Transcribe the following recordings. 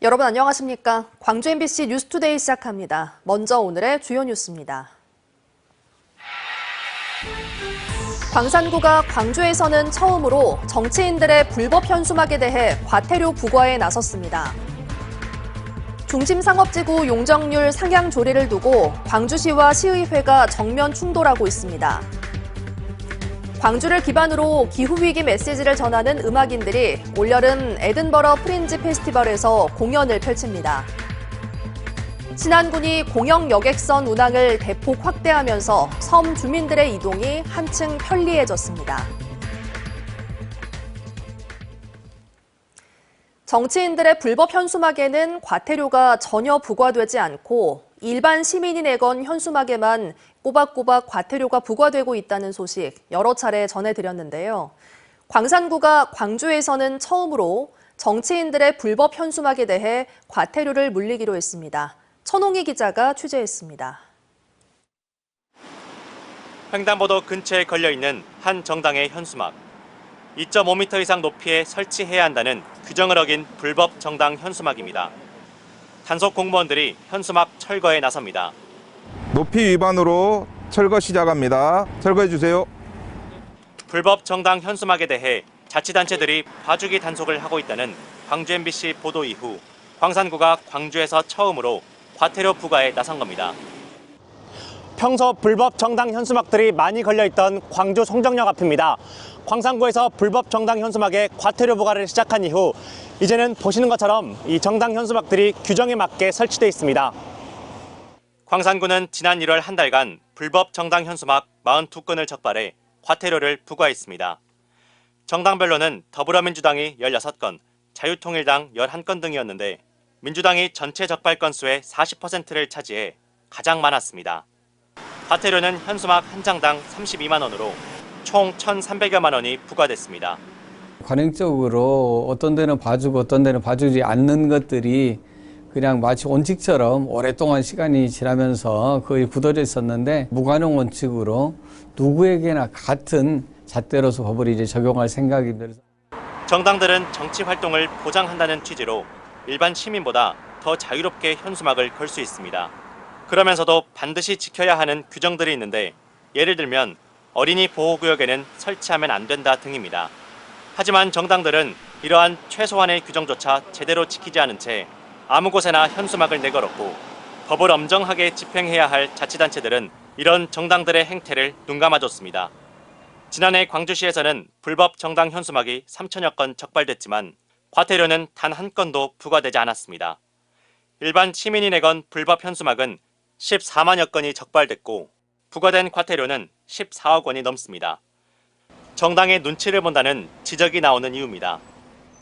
여러분 안녕하십니까? 광주 MBC 뉴스투데이 시작합니다. 먼저 오늘의 주요 뉴스입니다. 광산구가 광주에서는 처음으로 정치인들의 불법 현수막에 대해 과태료 부과에 나섰습니다. 중심상업지구 용적률 상향 조례를 두고 광주시와 시의회가 정면 충돌하고 있습니다. 광주를 기반으로 기후위기 메시지를 전하는 음악인들이 올여름 에든버러 프린지 페스티벌에서 공연을 펼칩니다. 신안군이 공영 여객선 운항을 대폭 확대하면서 섬 주민들의 이동이 한층 편리해졌습니다. 정치인들의 불법 현수막에는 과태료가 전혀 부과되지 않고 일반 시민이 내건 현수막에만 꼬박꼬박 과태료가 부과되고 있다는 소식 여러 차례 전해드렸는데요. 광산구가 광주에서는 처음으로 정치인들의 불법 현수막에 대해 과태료를 물리기로 했습니다. 천홍희 기자가 취재했습니다. 횡단보도 근처에 걸려있는 한 정당의 현수막. 2.5m 이상 높이에 설치해야 한다는 규정을 어긴 불법 정당 현수막입니다. 단속 공무원들이 현수막 철거에 나섭니다. 높이 위반으로 철거 시작합니다. 철거해 주세요. 불법 정당 현수막에 대해 자치단체들이 봐주기 단속을 하고 있다는 광주 MBC 보도 이후 광산구가 광주에서 처음으로 과태료 부과에 나선 겁니다. 평소 불법 정당 현수막들이 많이 걸려있던 광주 송정역 앞입니다. 광산구에서 불법 정당 현수막에 과태료 부과를 시작한 이후 이제는 보시는 것처럼 이 정당 현수막들이 규정에 맞게 설치돼 있습니다. 광산구는 지난 1월 한 달간 불법 정당 현수막 42건을 적발해 과태료를 부과했습니다. 정당별로는 더불어민주당이 16건, 자유통일당 11건 등이었는데 민주당이 전체 적발 건수의 40%를 차지해 가장 많았습니다. 과태료는 현수막 한 장당 32만 원으로 총 1,300여만 원이 부과됐습니다. 관행적으로 어떤 데는 봐주고 어떤 데는 봐주지 않는 것들이 그냥 마치 원칙처럼 오랫동안 시간이 지나면서 거의 굳어져 있었는데 무관용 원칙으로 누구에게나 같은 잣대로서 법을 이제 적용할 생각입니다. 정당들은 정치 활동을 보장한다는 취지로 일반 시민보다 더 자유롭게 현수막을 걸 수 있습니다. 그러면서도 반드시 지켜야 하는 규정들이 있는데 예를 들면 어린이 보호구역에는 설치하면 안 된다 등입니다. 하지만 정당들은 이러한 최소한의 규정조차 제대로 지키지 않은 채 아무 곳에나 현수막을 내걸었고 법을 엄정하게 집행해야 할 자치단체들은 이런 정당들의 행태를 눈감아줬습니다. 지난해 광주시에서는 불법 정당 현수막이 3천여 건 적발됐지만 과태료는 단 한 건도 부과되지 않았습니다. 일반 시민이 내건 불법 현수막은 14만여 건이 적발됐고 부과된 과태료는 14억 원이 넘습니다. 정당의 눈치를 본다는 지적이 나오는 이유입니다.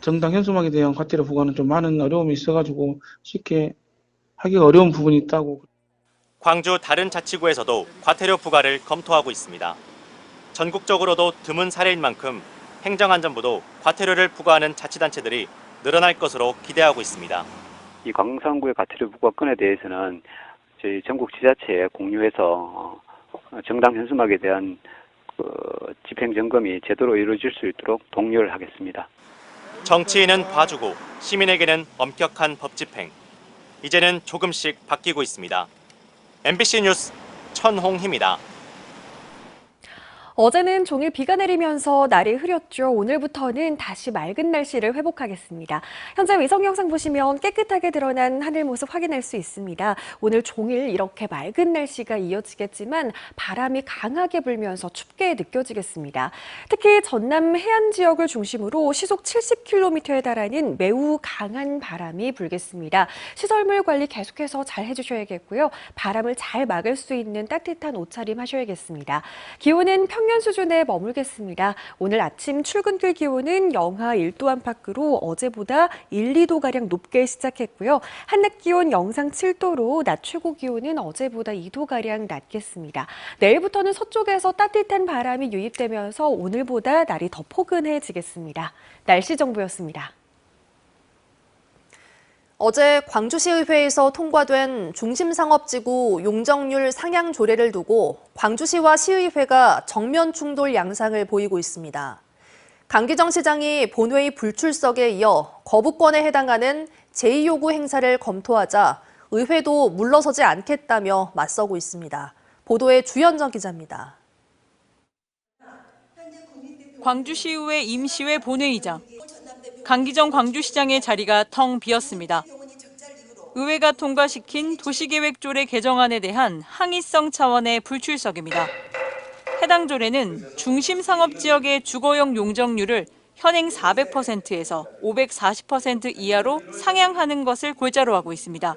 정당 현수막에 대한 과태료 부과는 좀 많은 어려움이 있어가지고 쉽게 하기가 어려운 부분이 있다고. 광주 다른 자치구에서도 과태료 부과를 검토하고 있습니다. 전국적으로도 드문 사례인 만큼 행정안전부도 과태료를 부과하는 자치단체들이 늘어날 것으로 기대하고 있습니다. 이 광산구의 과태료 부과건에 대해서는 저희 전국 지자체에 공유해서 정당 현수막에 대한 집행 점검이 제대로 이루어질 수 있도록 독려를 하겠습니다. 정치인은 봐주고 시민에게는 엄격한 법 집행. 이제는 조금씩 바뀌고 있습니다. MBC 뉴스 천홍희입니다. 어제는 종일 비가 내리면서 날이 흐렸죠. 오늘부터는 다시 맑은 날씨를 회복하겠습니다. 현재 위성 영상 보시면 깨끗하게 드러난 하늘 모습 확인할 수 있습니다. 오늘 종일 이렇게 맑은 날씨가 이어지겠지만 바람이 강하게 불면서 춥게 느껴지겠습니다. 특히 전남 해안 지역을 중심으로 시속 70km에 달하는 매우 강한 바람이 불겠습니다. 시설물 관리 계속해서 잘 해주셔야겠고요. 바람을 잘 막을 수 있는 따뜻한 옷차림 하셔야겠습니다. 기온은 평년 수준에 머물겠습니다. 오늘 아침 출근길 기온은 영하 1도 안팎으로 어제보다 1, 2도가량 높게 시작했고요. 한낮 기온 영상 7도로 낮 최고 기온은 어제보다 2도가량 낮겠습니다. 내일부터는 서쪽에서 따뜻한 바람이 유입되면서 오늘보다 날이 더 포근해지겠습니다. 날씨 정보였습니다. 어제 광주시의회에서 통과된 중심상업지구 용적률 상향 조례를 두고 광주시와 시의회가 정면 충돌 양상을 보이고 있습니다. 강기정 시장이 본회의 불출석에 이어 거부권에 해당하는 제2요구 행사를 검토하자 의회도 물러서지 않겠다며 맞서고 있습니다. 보도에 주현정 기자입니다. 광주시의회 임시회 본회의장. 강기정 광주시장의 자리가 텅 비었습니다. 의회가 통과시킨 도시계획조례 개정안에 대한 항의성 차원의 불출석입니다. 해당 조례는 중심 상업지역의 주거용 용적률을 현행 400%에서 540% 이하로 상향하는 것을 골자로 하고 있습니다.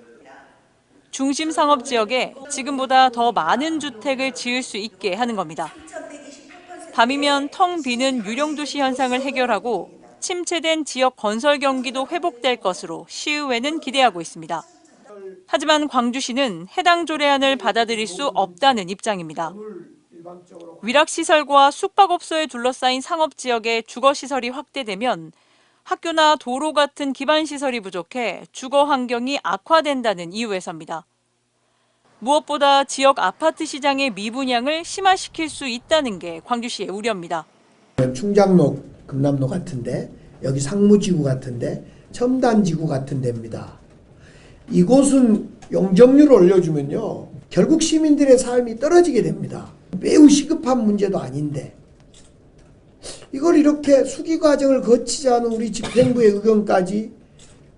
중심 상업지역에 지금보다 더 많은 주택을 지을 수 있게 하는 겁니다. 밤이면 텅 비는 유령도시 현상을 해결하고 침체된 지역 건설 경기도 회복될 것으로 시의회는 기대하고 있습니다. 하지만 광주시는 해당 조례안을 받아들일 수 없다는 입장입니다. 위락시설과 숙박업소에 둘러싸인 상업지역의 주거시설이 확대되면 학교나 도로 같은 기반시설이 부족해 주거 환경이 악화된다는 이유에서입니다. 무엇보다 지역 아파트 시장의 미분양을 심화시킬 수 있다는 게 광주시의 우려입니다. 충장로, 금남로 같은데, 여기 상무지구 같은데, 첨단지구 같은 데입니다. 이곳은 용적률을 올려주면요, 결국 시민들의 삶이 떨어지게 됩니다. 매우 시급한 문제도 아닌데 이걸 이렇게 수기 과정을 거치지 않은 우리 집행부의 의견까지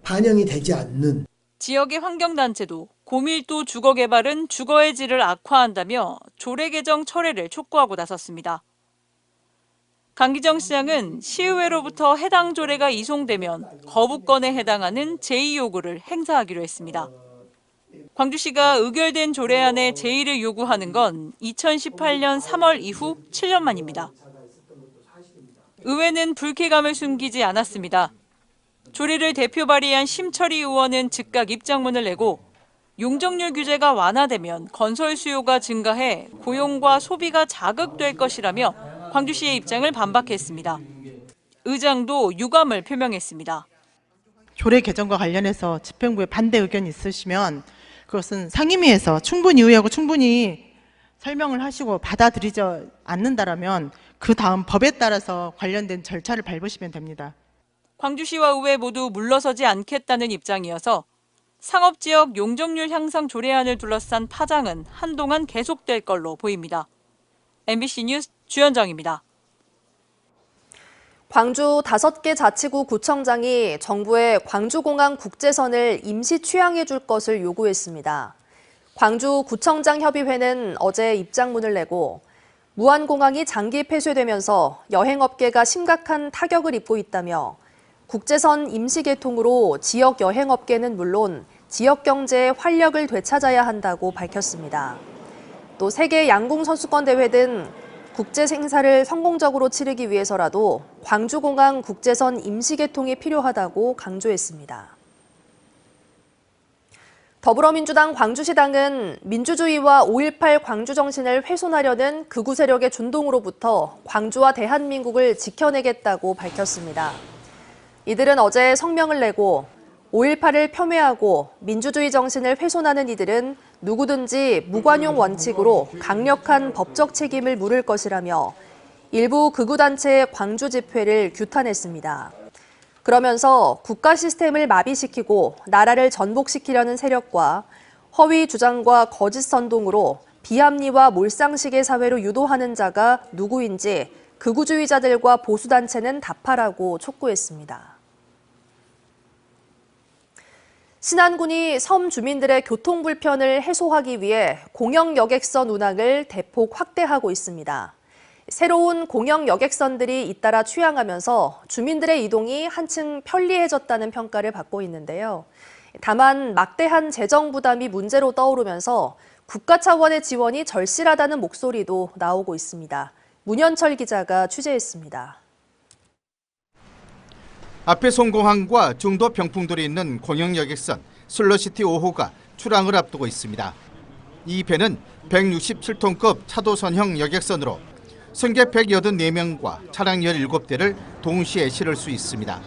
반영이 되지 않는. 지역의 환경단체도 고밀도 주거 개발은 주거의 질을 악화한다며 조례 개정 철회를 촉구하고 나섰습니다. 강기정 시장은 시의회로부터 해당 조례가 이송되면 거부권에 해당하는 제2요구를 행사하기로 했습니다. 광주시가 의결된 조례안의 제의를 요구하는 건 2018년 3월 이후 7년 만입니다. 의회는 불쾌감을 숨기지 않았습니다. 조례를 대표 발의한 심철희 의원은 즉각 입장문을 내고 용적률 규제가 완화되면 건설 수요가 증가해 고용과 소비가 자극될 것이라며 광주시의 입장을 반박했습니다. 의장도 유감을 표명했습니다. 조례 개정과 관련해서 집행부에 반대 의견이 있으시면 그것은 상임위에서 충분히 의회하고 충분히 설명을 하시고 받아들이지 않는다라면 그 다음 법에 따라서 관련된 절차를 밟으시면 됩니다. 광주시와 의회 모두 물러서지 않겠다는 입장이어서 상업지역 용적률 향상 조례안을 둘러싼 파장은 한동안 계속될 걸로 보입니다. MBC 뉴스 주현정입니다. 광주 5개 자치구 구청장이 정부에 광주공항 국제선을 임시 취항해 줄 것을 요구했습니다. 광주구청장협의회는 어제 입장문을 내고 무안공항이 장기 폐쇄되면서 여행업계가 심각한 타격을 입고 있다며 국제선 임시 개통으로 지역 여행업계는 물론 지역 경제의 활력을 되찾아야 한다고 밝혔습니다. 또 세계 양궁선수권대회 등 국제 행사를 성공적으로 치르기 위해서라도 광주공항 국제선 임시 개통이 필요하다고 강조했습니다. 더불어민주당 광주시당은 민주주의와 5.18 광주 정신을 훼손하려는 극우 세력의 준동으로부터 광주와 대한민국을 지켜내겠다고 밝혔습니다. 이들은 어제 성명을 내고 5.18을 폄훼하고 민주주의 정신을 훼손하는 이들은 누구든지 무관용 원칙으로 강력한 법적 책임을 물을 것이라며 일부 극우단체의 광주 집회를 규탄했습니다. 그러면서 국가 시스템을 마비시키고 나라를 전복시키려는 세력과 허위 주장과 거짓 선동으로 비합리와 몰상식의 사회로 유도하는 자가 누구인지 극우주의자들과 보수단체는 답하라고 촉구했습니다. 신안군이 섬 주민들의 교통 불편을 해소하기 위해 공영 여객선 운항을 대폭 확대하고 있습니다. 새로운 공영 여객선들이 잇따라 취항하면서 주민들의 이동이 한층 편리해졌다는 평가를 받고 있는데요. 다만 막대한 재정 부담이 문제로 떠오르면서 국가 차원의 지원이 절실하다는 목소리도 나오고 있습니다. 문현철 기자가 취재했습니다. 앞에 송공항과 중도 병풍돌이 있는 공영 여객선 슬러시티 5호가 출항을 앞두고 있습니다. 이 배는 167톤급 차도선형 여객선으로 승객 184명과 차량 17대를 동시에 실을 수 있습니다.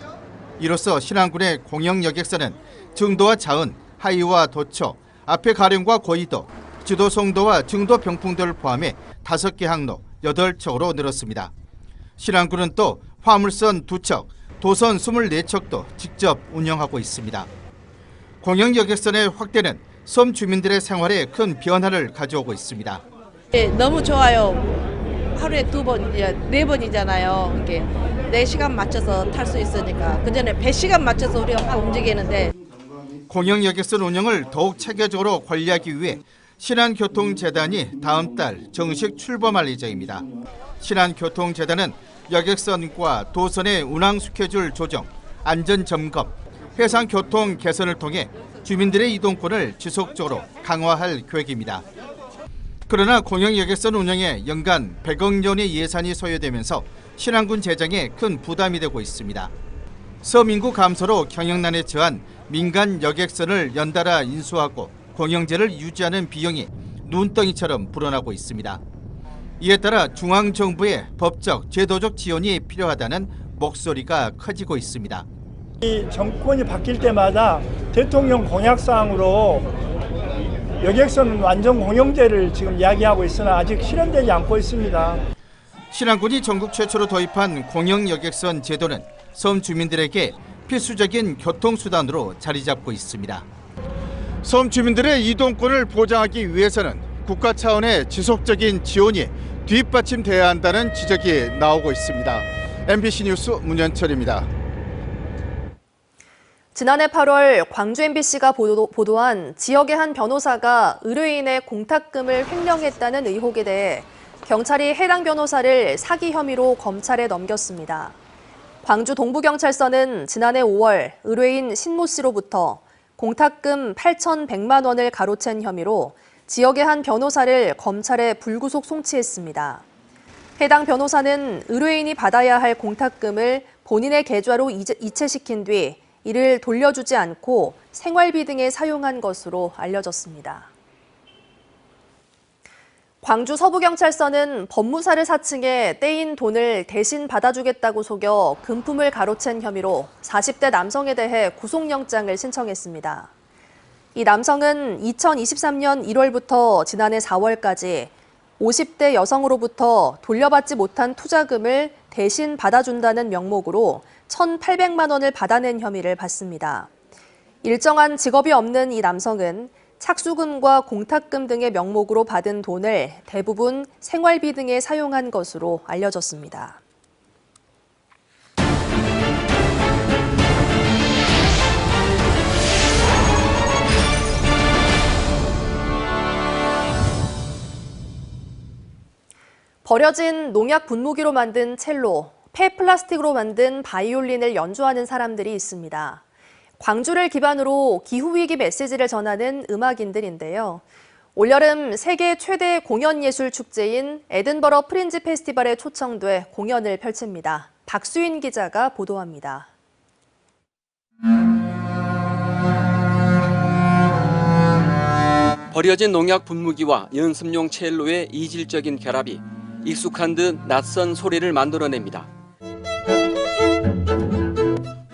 이로써 신안군의 공영 여객선은 증도와 자은, 하이와 도초, 앞에 가령과 고이도, 지도 송도와 증도 병풍도를 포함해 5개 항로 8척으로 늘었습니다. 신안군은 또 화물선 2척, 도선 24척도 직접 운영하고 있습니다. 공영여객선의 확대는 섬 주민들의 생활에 큰 변화를 가져오고 있습니다. 네, 너무 좋아요. 하루에 2번, 4번이잖아요. 이게 4시간 맞춰서 탈 수 있으니까. 그전에 100시간 맞춰서 우리가 막 움직이는데. 공영여객선 운영을 더욱 체계적으로 관리하기 위해 신한교통재단이 다음 달 정식 출범할 예정입니다. 신한교통재단은 여객선과 도선의 운항 스케줄 조정, 안전점검, 해상교통 개선을 통해 주민들의 이동권을 지속적으로 강화할 계획입니다. 그러나 공영여객선 운영에 연간 100억 원의 예산이 소요되면서 신안군 재정에 큰 부담이 되고 있습니다. 섬 인구 감소로 경영난에 처한 민간 여객선을 연달아 인수하고 공영제를 유지하는 비용이 눈덩이처럼 불어나고 있습니다. 이에 따라 중앙정부의 법적, 제도적 지원이 필요하다는 목소리가 커지고 있습니다. 이 정권이 바뀔 때마다 대통령 공약사항으로 여객선 완전 공영제를 지금 이야기하고 있으나 아직 실현되지 않고 있습니다. 신안군이 전국 최초로 도입한 공영여객선 제도는 섬 주민들에게 필수적인 교통수단으로 자리 잡고 있습니다. 섬 주민들의 이동권을 보장하기 위해서는 국가 차원의 지속적인 지원이 뒷받침돼야 한다는 지적이 나오고 있습니다. MBC 뉴스 문현철입니다. 지난해 8월 광주 MBC가 보도한 지역의 한 변호사가 의뢰인의 공탁금을 횡령했다는 의혹에 대해 경찰이 해당 변호사를 사기 혐의로 검찰에 넘겼습니다. 광주 동부경찰서는 지난해 5월 의뢰인 신모 씨로부터 공탁금 8,100만 원을 가로챈 혐의로 지역의 한 변호사를 검찰에 불구속 송치했습니다. 해당 변호사는 의뢰인이 받아야 할 공탁금을 본인의 계좌로 이체시킨 뒤 이를 돌려주지 않고 생활비 등에 사용한 것으로 알려졌습니다. 광주 서부경찰서는 법무사를 사칭해 떼인 돈을 대신 받아주겠다고 속여 금품을 가로챈 혐의로 40대 남성에 대해 구속영장을 신청했습니다. 이 남성은 2023년 1월부터 지난해 4월까지 50대 여성으로부터 돌려받지 못한 투자금을 대신 받아준다는 명목으로 1,800만 원을 받아낸 혐의를 받습니다. 일정한 직업이 없는 이 남성은 착수금과 공탁금 등의 명목으로 받은 돈을 대부분 생활비 등에 사용한 것으로 알려졌습니다. 버려진 농약 분무기로 만든 첼로, 폐플라스틱으로 만든 바이올린을 연주하는 사람들이 있습니다. 광주를 기반으로 기후위기 메시지를 전하는 음악인들인데요. 올여름 세계 최대 공연예술 축제인 에든버러 프린지 페스티벌에 초청돼 공연을 펼칩니다. 박수인 기자가 보도합니다. 버려진 농약 분무기와 연습용 첼로의 이질적인 결합이 익숙한 듯 낯선 소리를 만들어냅니다.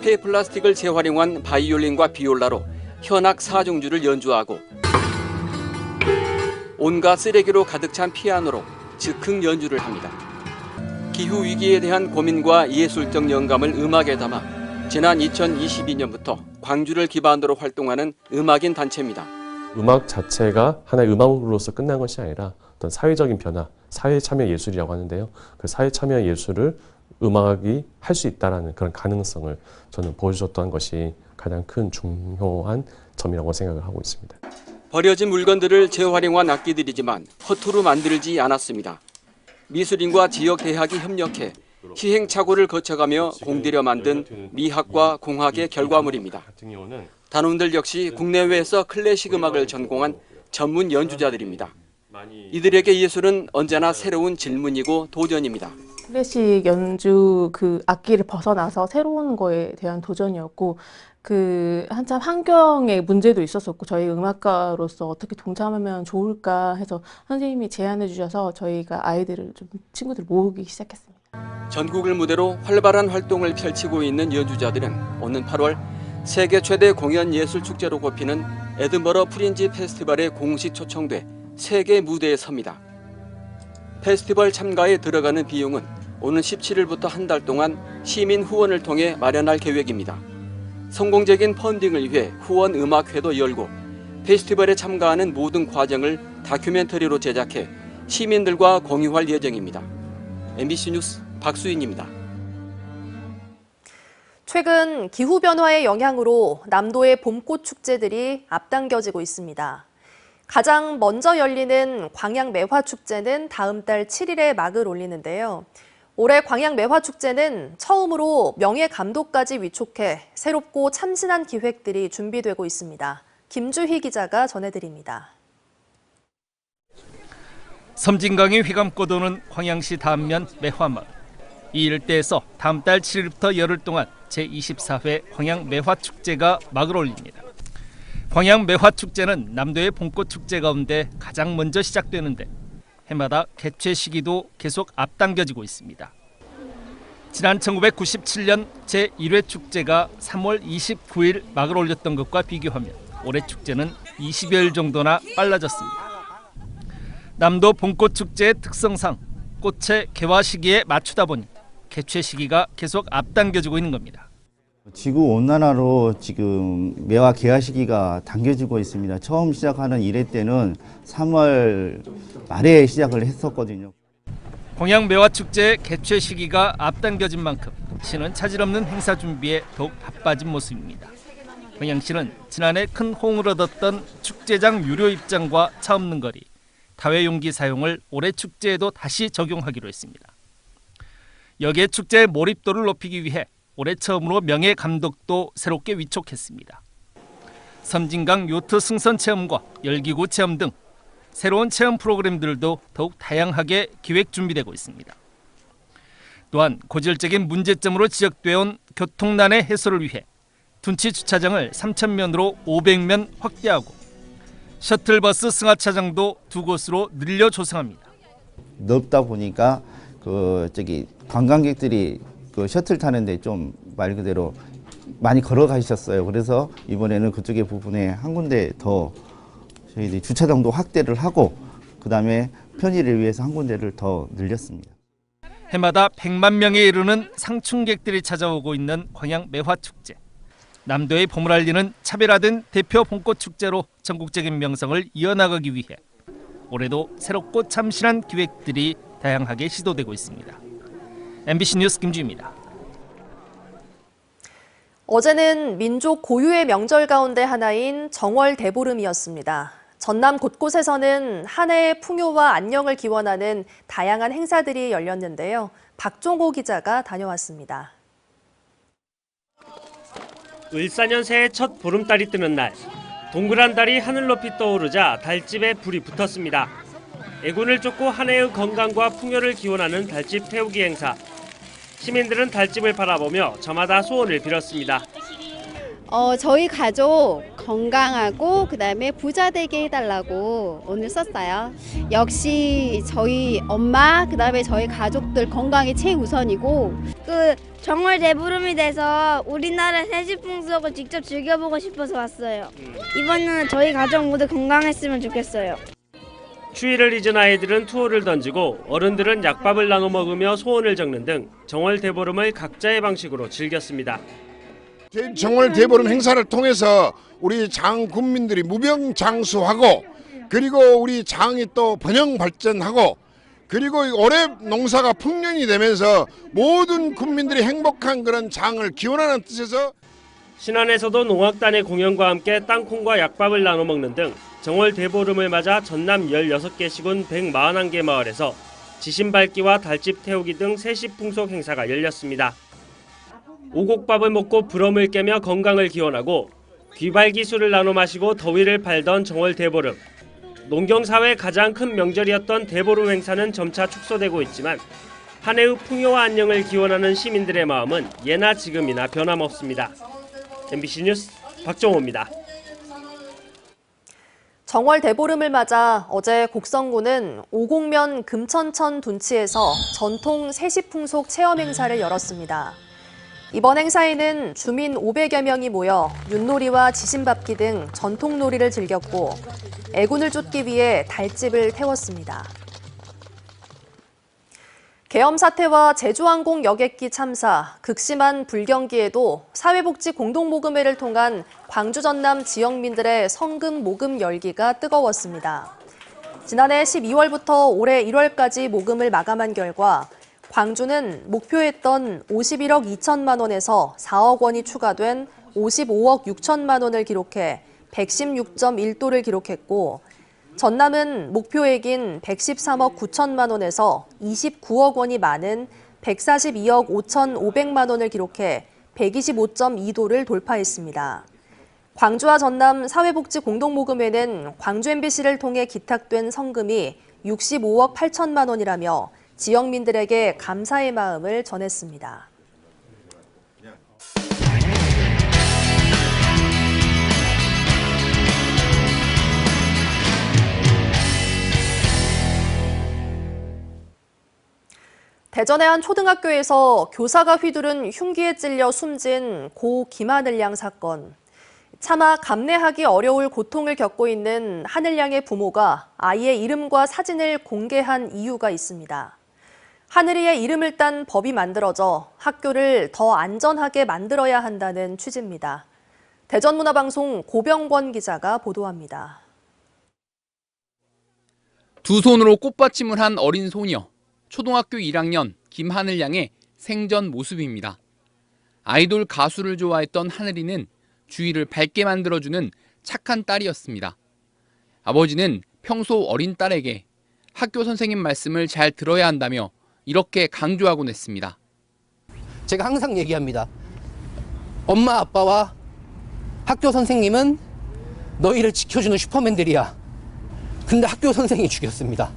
폐플라스틱을 재활용한 바이올린과 비올라로 현악 4중주를 연주하고 온갖 쓰레기로 가득 찬 피아노로 즉흥 연주를 합니다. 기후위기에 대한 고민과 예술적 영감을 음악에 담아 지난 2022년부터 광주를 기반으로 활동하는 음악인 단체입니다. 음악 자체가 하나의 음악으로서 끝난 것이 아니라 어떤 사회적인 변화, 사회 참여 예술이라고 하는데요. 그 사회 참여 예술을 음악이 할 수 있다는 그런 가능성을 저는 보여줬던 것이 가장 큰 중요한 점이라고 생각을 하고 있습니다. 버려진 물건들을 재활용한 악기들이지만 허투루 만들지 않았습니다. 미술인과 지역 대학이 협력해 시행착오를 거쳐가며 공들여 만든 미학과 공학의 결과물입니다. 단원들 역시 국내외에서 클래식 음악을 전공한 전문 연주자들입니다. 이들에게 예술은 언제나 새로운 질문이고 도전입니다. 클래식 연주 그 악기를 벗어나서 새로운 거에 대한 도전이었고 한참 환경의 문제도 있었었고 저희 음악가로서 어떻게 동참하면 좋을까 해서 선생님이 제안해 주셔서 저희가 친구들 모으기 시작했습니다. 전국을 무대로 활발한 활동을 펼치고 있는 연주자들은 오는 8월 세계 최대 공연 예술 축제로 꼽히는 에든버러 프린지 페스티벌에 공식 초청돼 세계 무대에 섭니다. 페스티벌 참가에 들어가는 비용은 오는 17일부터 한 달 동안 시민 후원을 통해 마련할 계획입니다. 성공적인 펀딩을 위해 후원 음악회도 열고 페스티벌에 참가하는 모든 과정을 다큐멘터리로 제작해 시민들과 공유할 예정입니다. MBC 뉴스 박수인입니다. 최근 기후변화의 영향으로 남도의 봄꽃 축제들이 앞당겨지고 있습니다. 가장 먼저 열리는 광양매화축제는 다음 달 7일에 막을 올리는데요. 올해 광양매화축제는 처음으로 명예감독까지 위촉해 새롭고 참신한 기획들이 준비되고 있습니다. 김주희 기자가 전해드립니다. 섬진강이 휘감고 도는 광양시 단면 매화마을. 이 일대에서 다음 달 7일부터 열흘 동안 제24회 광양매화축제가 막을 올립니다. 광양매화축제는 남도의 봄꽃축제 가운데 가장 먼저 시작되는데 해마다 개최 시기도 계속 앞당겨지고 있습니다. 지난 1997년 제1회 축제가 3월 29일 막을 올렸던 것과 비교하면 올해 축제는 20여일 정도나 빨라졌습니다. 남도 봄꽃축제의 특성상 꽃의 개화 시기에 맞추다 보니 개최 시기가 계속 앞당겨지고 있는 겁니다. 지구온난화로 지금 매화 개화 시기가 당겨지고 있습니다. 처음 시작하는 1회 때는 3월 말에 시작을 했었거든요. 광양매화축제의 개최 시기가 앞당겨진 만큼 시는 차질 없는 행사 준비에 더욱 바빠진 모습입니다. 광양시는 지난해 큰 호응을 얻었던 축제장 유료 입장과 차 없는 거리, 다회용기 사용을 올해 축제에도 다시 적용하기로 했습니다. 여기에 축제의 몰입도를 높이기 위해 올해 처음으로 명예감독도 새롭게 위촉했습니다. 섬진강 요트 승선 체험과 열기구 체험 등 새로운 체험 프로그램들도 더욱 다양하게 기획 준비되고 있습니다. 또한 고질적인 문제점으로 지적되어 온 교통난의 해소를 위해 둔치 주차장을 3,000면으로 500면 확대하고 셔틀버스 승하차장도 2곳으로 늘려 조성합니다. 넓다 보니까 관광객들이 셔틀 타는데 좀 말 그대로 많이 걸어가셨어요. 그래서 이번에는 그쪽의 부분에 한 군데 더 저희들이 주차장도 확대를 하고 그다음에 편의를 위해서 한 군데를 더 늘렸습니다. 해마다 100만 명에 이르는 상충객들이 찾아오고 있는 광양매화축제. 남도의 봄을 알리는 차별화된 대표 봄꽃축제로 전국적인 명성을 이어나가기 위해 올해도 새롭고 참신한 기획들이 다양하게 시도되고 있습니다. MBC 뉴스 김주희입니다. 어제는 민족 고유의 명절 가운데 하나인 정월 대보름이었습니다. 전남 곳곳에서는 한 해의 풍요와 안녕을 기원하는 다양한 행사들이 열렸는데요. 박종호 기자가 다녀왔습니다. 을사년 새해 첫 보름달이 뜨는 날, 동그란 달이 하늘 높이 떠오르자 달집에 불이 붙었습니다. 애군을 쫓고 한 해의 건강과 풍요를 기원하는 달집 태우기 행사. 시민들은 달집을 바라보며 저마다 소원을 빌었습니다. 저희 가족 건강하고 그다음에 부자 되게 해달라고 오늘 썼어요. 역시 저희 엄마 그다음에 저희 가족들 건강이 최우선이고 정월 대보름이 돼서 우리나라 세시풍속을 직접 즐겨보고 싶어서 왔어요. 이번에는 저희 가족 모두 건강했으면 좋겠어요. 추위를 잊은 아이들은 투호를 던지고 어른들은 약밥을 나눠 먹으며 소원을 적는 등 정월 대보름을 각자의 방식으로 즐겼습니다. 정월 대보름 행사를 통해서 우리 장 군민들이 무병장수하고 그리고 우리 장이 또 번영 발전하고 그리고 올해 농사가 풍년이 되면서 모든 국민들이 행복한 그런 장을 기원하는 뜻에서 신안에서도 농악단의 공연과 함께 땅콩과 약밥을 나눠 먹는 등 정월 대보름을 맞아 전남 16개 시군 141개 마을에서 지신밟기와 달집 태우기 등 세시풍속 행사가 열렸습니다. 오곡밥을 먹고 불엄을 깨며 건강을 기원하고 귀발기술을 나눠 마시고 더위를 팔던 정월 대보름. 농경사회 가장 큰 명절이었던 대보름 행사는 점차 축소되고 있지만 한 해의 풍요와 안녕을 기원하는 시민들의 마음은 예나 지금이나 변함없습니다. MBC 뉴스 박정호입니다. 정월 대보름을 맞아 어제 곡성군은 오곡면 금천천 둔치에서 전통 세시풍속 체험 행사를 열었습니다. 이번 행사에는 주민 500여 명이 모여 윷놀이와 지신밟기 등 전통놀이를 즐겼고 애군을 쫓기 위해 달집을 태웠습니다. 계엄 사태와 제주항공 여객기 참사, 극심한 불경기에도 사회복지 공동모금회를 통한 광주 전남 지역민들의 성금 모금 열기가 뜨거웠습니다. 지난해 12월부터 올해 1월까지 모금을 마감한 결과 광주는 목표했던 51억 2천만 원에서 4억 원이 추가된 55억 6천만 원을 기록해 116.1도를 기록했고, 전남은 목표액인 113억 9천만 원에서 29억 원이 많은 142억 5,500만 원을 기록해 125.2도를 돌파했습니다. 광주와 전남 사회복지 공동모금회는 광주 MBC를 통해 기탁된 성금이 65억 8천만 원이라며 지역민들에게 감사의 마음을 전했습니다. 대전의 한 초등학교에서 교사가 휘두른 흉기에 찔려 숨진 고 김하늘 양 사건. 차마 감내하기 어려울 고통을 겪고 있는 하늘 양의 부모가 아이의 이름과 사진을 공개한 이유가 있습니다. 하늘이의 이름을 딴 법이 만들어져 학교를 더 안전하게 만들어야 한다는 취지입니다. 대전문화방송 고병권 기자가 보도합니다. 두 손으로 꽃받침을 한 어린 소녀. 초등학교 1학년 김하늘 양의 생전 모습입니다. 아이돌 가수를 좋아했던 하늘이는 주위를 밝게 만들어주는 착한 딸이었습니다. 아버지는 평소 어린 딸에게 학교 선생님 말씀을 잘 들어야 한다며 이렇게 강조하곤 했습니다. 제가 항상 얘기합니다. 엄마 아빠와 학교 선생님은 너희를 지켜주는 슈퍼맨들이야. 근데 학교 선생이 죽였습니다.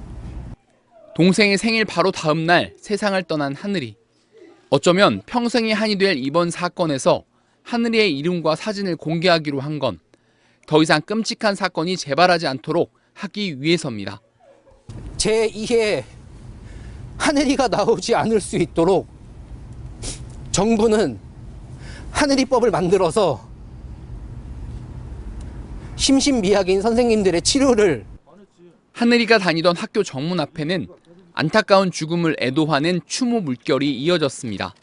동생의 생일 바로 다음 날 세상을 떠난 하늘이. 어쩌면 평생의 한이 될 이번 사건에서 하늘이의 이름과 사진을 공개하기로 한 건 더 이상 끔찍한 사건이 재발하지 않도록 하기 위해서입니다. 제2의 하늘이가 나오지 않을 수 있도록 정부는 하늘이법을 만들어서 심신미약인 선생님들의 치료를. 하늘이가 다니던 학교 정문 앞에는 안타까운 죽음을 애도하는 추모 물결이 이어졌습니다.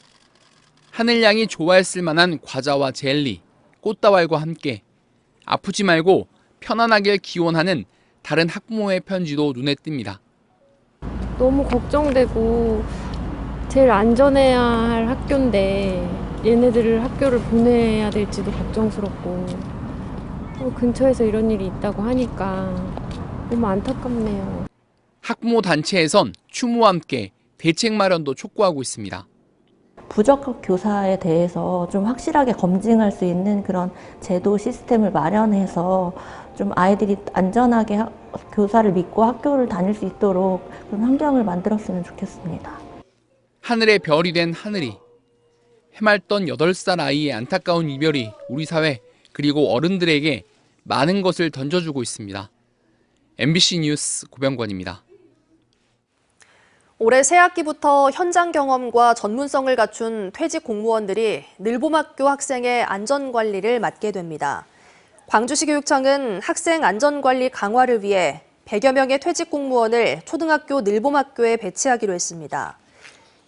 하늘 양이 좋아했을 만한 과자와 젤리, 꽃다발과 함께 아프지 말고 편안하길 기원하는 다른 학부모의 편지도 눈에 띕니다. 너무 걱정되고 제일 안전해야 할 학교인데 얘네들을 학교를 보내야 될지도 걱정스럽고 근처에서 이런 일이 있다고 하니까 너무 안타깝네요. 학부모 단체에선 추모와 함께 대책 마련도 촉구하고 있습니다. 부적격 교사에 대해서 좀 확실하게 검증할 수 있는 그런 제도 시스템을 마련해서 좀 아이들이 안전하게 교사를 믿고 학교를 다닐 수 있도록 그런 환경을 만들었으면 좋겠습니다. 하늘의 별이 된 하늘이. 해맑던 8살 아이의 안타까운 이별이 우리 사회 그리고 어른들에게 많은 것을 던져주고 있습니다. MBC 뉴스 고병권입니다. 올해 새학기부터 현장 경험과 전문성을 갖춘 퇴직 공무원들이 늘봄학교 학생의 안전관리를 맡게 됩니다. 광주시 교육청은 학생 안전관리 강화를 위해 100여 명의 퇴직 공무원을 초등학교 늘봄학교에 배치하기로 했습니다.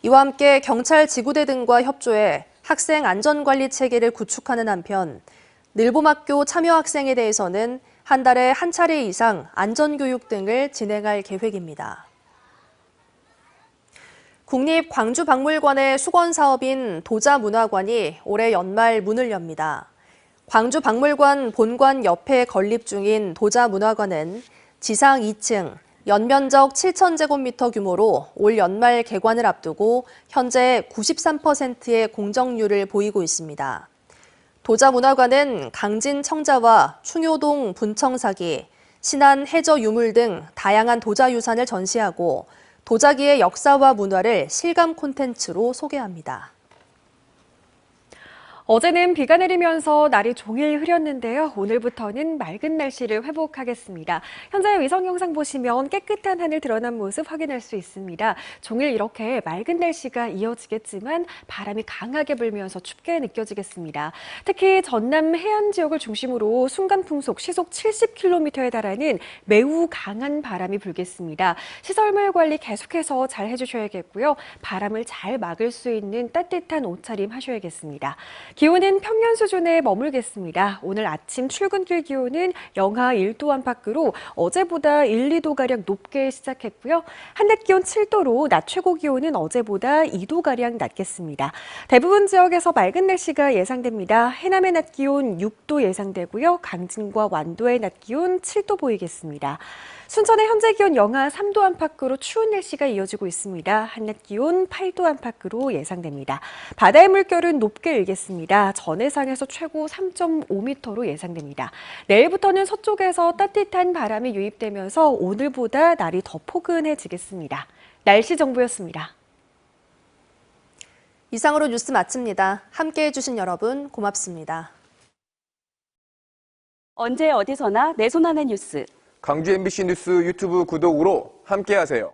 이와 함께 경찰 지구대 등과 협조해 학생 안전관리 체계를 구축하는 한편 늘봄학교 참여 학생에 대해서는 한 달에 한 차례 이상 안전교육 등을 진행할 계획입니다. 국립광주박물관의 수건사업인 도자문화관이 올해 연말 문을 엽니다. 광주박물관 본관 옆에 건립 중인 도자문화관은 지상 2층, 연면적 7,000제곱미터 규모로 올 연말 개관을 앞두고 현재 93%의 공정률을 보이고 있습니다. 도자문화관은 강진 청자와 충효동 분청사기, 신안 해저 유물 등 다양한 도자유산을 전시하고 도자기의 역사와 문화를 실감 콘텐츠로 소개합니다. 어제는 비가 내리면서 날이 종일 흐렸는데요. 오늘부터는 맑은 날씨를 회복하겠습니다. 현재 위성 영상 보시면 깨끗한 하늘 드러난 모습 확인할 수 있습니다. 종일 이렇게 맑은 날씨가 이어지겠지만 바람이 강하게 불면서 춥게 느껴지겠습니다. 특히 전남 해안 지역을 중심으로 순간 풍속 시속 70km에 달하는 매우 강한 바람이 불겠습니다. 시설물 관리 계속해서 잘 해주셔야겠고요. 바람을 잘 막을 수 있는 따뜻한 옷차림 하셔야겠습니다. 기온은 평년 수준에 머물겠습니다. 오늘 아침 출근길 기온은 영하 1도 안팎으로 어제보다 1, 2도가량 높게 시작했고요. 한낮 기온 7도로 낮 최고 기온은 어제보다 2도가량 낮겠습니다. 대부분 지역에서 맑은 날씨가 예상됩니다. 해남의 낮 기온 6도 예상되고요. 강진과 완도의 낮 기온 7도 보이겠습니다. 순천의 현재 기온 영하 3도 안팎으로 추운 날씨가 이어지고 있습니다. 한낮 기온 8도 안팎으로 예상됩니다. 바다의 물결은 높게 일겠습니다. 전해상에서 최고 3.5m로 예상됩니다. 내일부터는 서쪽에서 따뜻한 바람이 유입되면서 오늘보다 날이 더 포근해지겠습니다. 날씨 정보였습니다. 이상으로 뉴스 마칩니다. 함께해 주신 여러분 고맙습니다. 언제 어디서나 내 손 안의 뉴스. 광주 MBC 뉴스 유튜브 구독으로 함께하세요.